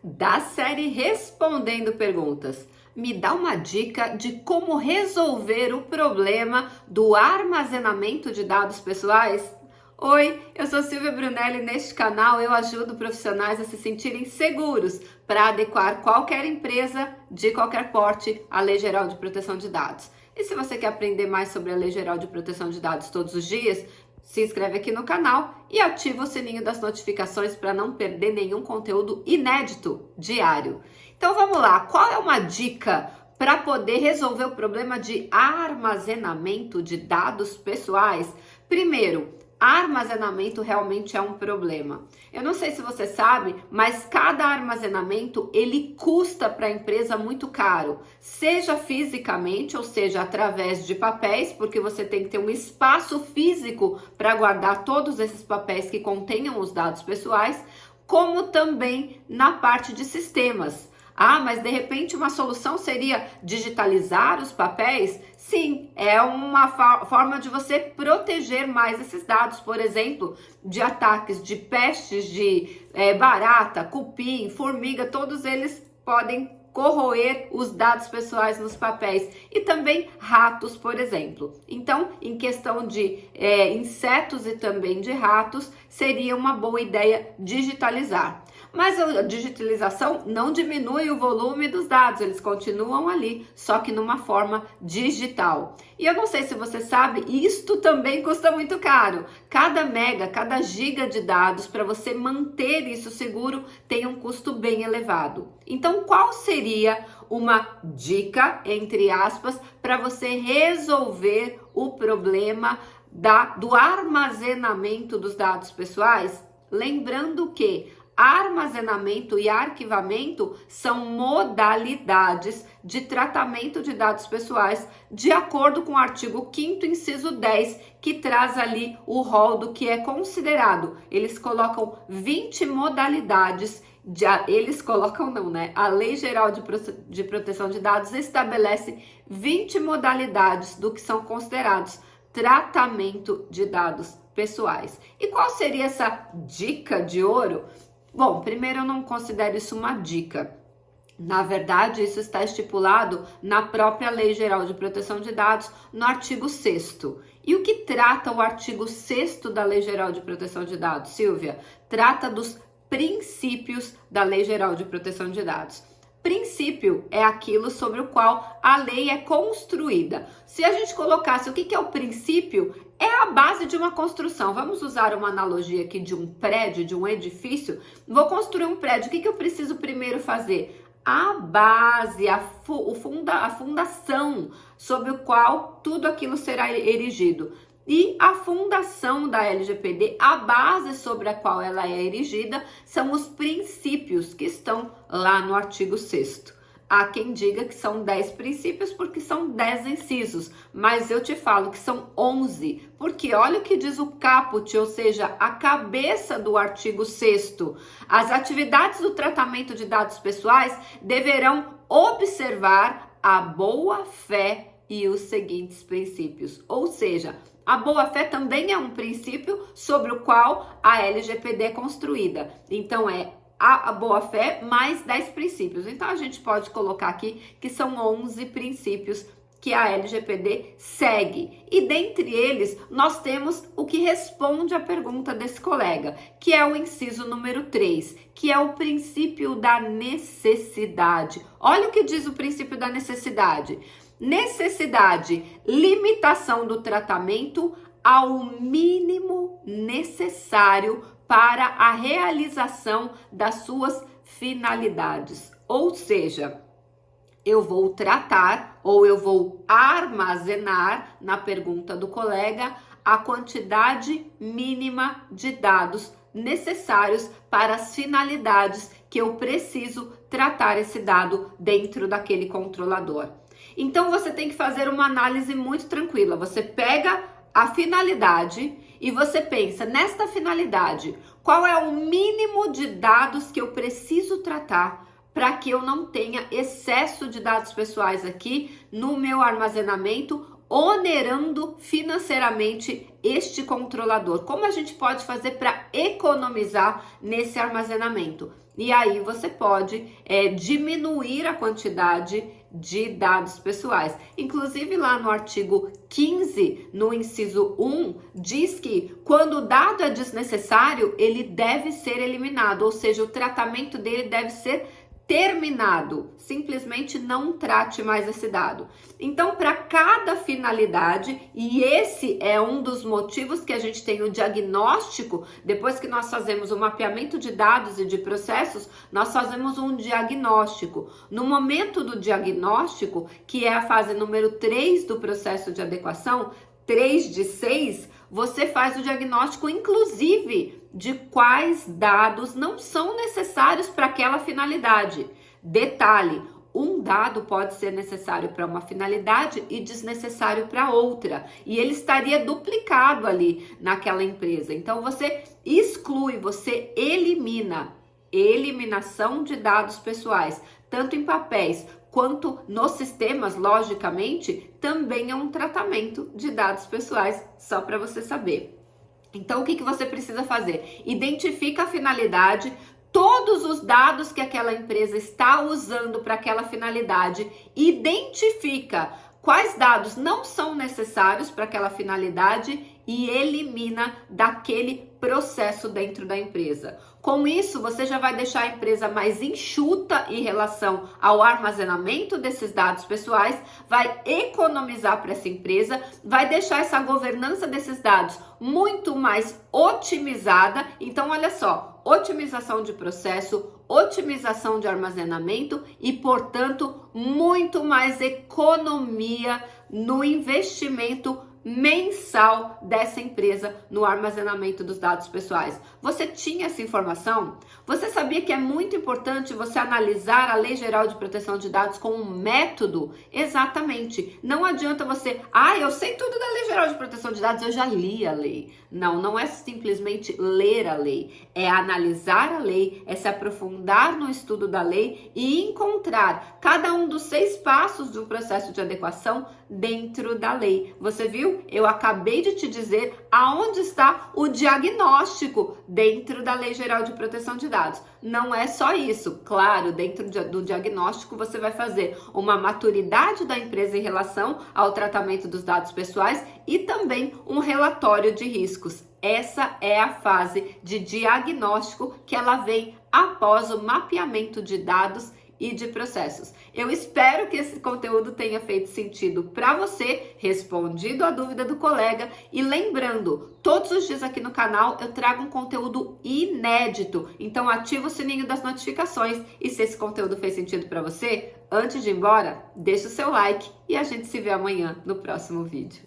Da série Respondendo Perguntas. Me dá uma dica de como resolver o problema do armazenamento de dados pessoais? Oi, eu sou Silvia Brunelli e neste canal eu ajudo profissionais a se sentirem seguros para adequar qualquer empresa de qualquer porte à Lei Geral de Proteção de Dados. E se você quer aprender mais sobre a Lei Geral de Proteção de Dados todos os dias, se inscreve aqui no canal e ativa o sininho das notificações para não perder nenhum conteúdo inédito diário. Então vamos lá, qual é uma dica para poder resolver o problema de armazenamento de dados pessoais? Primeiro, armazenamento realmente é um problema. Eu não sei se você sabe, mas cada armazenamento ele custa para a empresa muito caro, seja fisicamente, ou seja, através de papéis, porque você tem que ter um espaço físico para guardar todos esses papéis que contenham os dados pessoais, como também na parte de sistemas. Ah, mas de repente uma solução seria digitalizar os papéis? Sim, é uma forma de você proteger mais esses dados, por exemplo, de ataques de pestes, de barata, cupim, formiga, todos eles podem corroer os dados pessoais nos papéis e também ratos, por exemplo. Então, em questão de insetos e também de ratos, seria uma boa ideia digitalizar. Mas a digitalização não diminui o volume dos dados, eles continuam ali, só que numa forma digital. E eu não sei se você sabe, isto também custa muito caro. Cada mega, cada giga de dados, para você manter isso seguro, tem um custo bem elevado. Então, qual seria uma dica, entre aspas, para você resolver o problema do armazenamento dos dados pessoais? Lembrando que armazenamento e arquivamento são modalidades de tratamento de dados pessoais de acordo com o artigo 5º, inciso 10, que traz ali o rol do que é considerado. Eles colocam 20 modalidades, eles colocam não, né? A Lei Geral de Proteção de Dados estabelece 20 modalidades do que são considerados tratamento de dados pessoais. E qual seria essa dica de ouro? Bom, primeiro eu não considero isso uma dica. Na verdade, isso está estipulado na própria Lei Geral de Proteção de Dados, no artigo 6º. E o que trata o artigo 6º da Lei Geral de Proteção de Dados, Silvia? Trata dos princípios da Lei Geral de Proteção de Dados. Princípio é aquilo sobre o qual a lei é construída. Se a gente colocasse o que é o princípio, é a base de uma construção. Vamos usar uma analogia aqui de um prédio, de um edifício. Vou construir um prédio, o que eu preciso primeiro fazer? A base, a fundação sobre o qual tudo aquilo será erigido. E a fundação da LGPD, a base sobre a qual ela é erigida, são os princípios que estão lá no artigo 6º. Há quem diga que são 10 princípios porque são 10 incisos, mas eu te falo que são 11, porque olha o que diz o caput, ou seja, a cabeça do artigo 6º. As atividades do tratamento de dados pessoais deverão observar a boa-fé e os seguintes princípios, ou seja, a boa-fé também é um princípio sobre o qual a LGPD é construída. Então, é a boa-fé mais 10 princípios. Então, a gente pode colocar aqui que são 11 princípios que a LGPD segue. E dentre eles, nós temos o que responde à pergunta desse colega, que é o inciso número 3, que é o princípio da necessidade. Olha o que diz o princípio da necessidade. Necessidade, limitação do tratamento ao mínimo necessário para a realização das suas finalidades. Ou seja, eu vou tratar ou eu vou armazenar, na pergunta do colega, a quantidade mínima de dados necessários para as finalidades que eu preciso tratar esse dado dentro daquele controlador. Então, você tem que fazer uma análise muito tranquila. Você pega a finalidade e você pensa, nesta finalidade, qual é o mínimo de dados que eu preciso tratar para que eu não tenha excesso de dados pessoais aqui no meu armazenamento, onerando financeiramente este controlador. Como a gente pode fazer para economizar nesse armazenamento? E aí você pode diminuir a quantidade de dados pessoais. Inclusive lá no artigo 15, no inciso 1, diz que quando o dado é desnecessário, ele deve ser eliminado, ou seja, o tratamento dele deve ser terminado. Simplesmente não trate mais esse dado. Então, para cada finalidade, e esse é um dos motivos que a gente tem o diagnóstico, depois que nós fazemos o mapeamento de dados e de processos, nós fazemos um diagnóstico. No momento do diagnóstico, que é a fase número 3 do processo de adequação, 3 de 6, você faz o diagnóstico, inclusive, de quais dados não são necessários para aquela finalidade. Detalhe, um dado pode ser necessário para uma finalidade e desnecessário para outra. E ele estaria duplicado ali naquela empresa. Então, você exclui, você elimina. Eliminação de dados pessoais, tanto em papéis quanto nos sistemas, logicamente, também é um tratamento de dados pessoais, só para você saber. Então, o que você precisa fazer? Identifica a finalidade, todos os dados que aquela empresa está usando para aquela finalidade, identifica quais dados não são necessários para aquela finalidade e elimina daquele processo dentro da empresa. Com isso, você já vai deixar a empresa mais enxuta em relação ao armazenamento desses dados pessoais, vai economizar para essa empresa, vai deixar essa governança desses dados muito mais otimizada. Então, olha só, otimização de processo, otimização de armazenamento e, portanto, muito mais economia no investimento mensal dessa empresa no armazenamento dos dados pessoais. Você tinha essa informação? Você sabia que é muito importante você analisar a Lei Geral de Proteção de Dados como um método? Exatamente. Não adianta você, eu sei tudo da Lei Geral de Proteção de Dados, eu já li a lei. Não, não é simplesmente ler a lei, é analisar a lei, é se aprofundar no estudo da lei e encontrar cada um dos 6 passos do processo de adequação dentro da lei. Você viu? Eu acabei de te dizer aonde está o diagnóstico dentro da Lei Geral de Proteção de Dados. Não é só isso. Claro, dentro do diagnóstico você vai fazer uma maturidade da empresa em relação ao tratamento dos dados pessoais e também um relatório de riscos. Essa é a fase de diagnóstico que ela vem após o mapeamento de dados e de processos. Eu espero que esse conteúdo tenha feito sentido para você, respondido a dúvida do colega e lembrando, todos os dias aqui no canal eu trago um conteúdo inédito, então ativa o sininho das notificações e se esse conteúdo fez sentido para você, antes de ir embora, deixa o seu like e a gente se vê amanhã no próximo vídeo.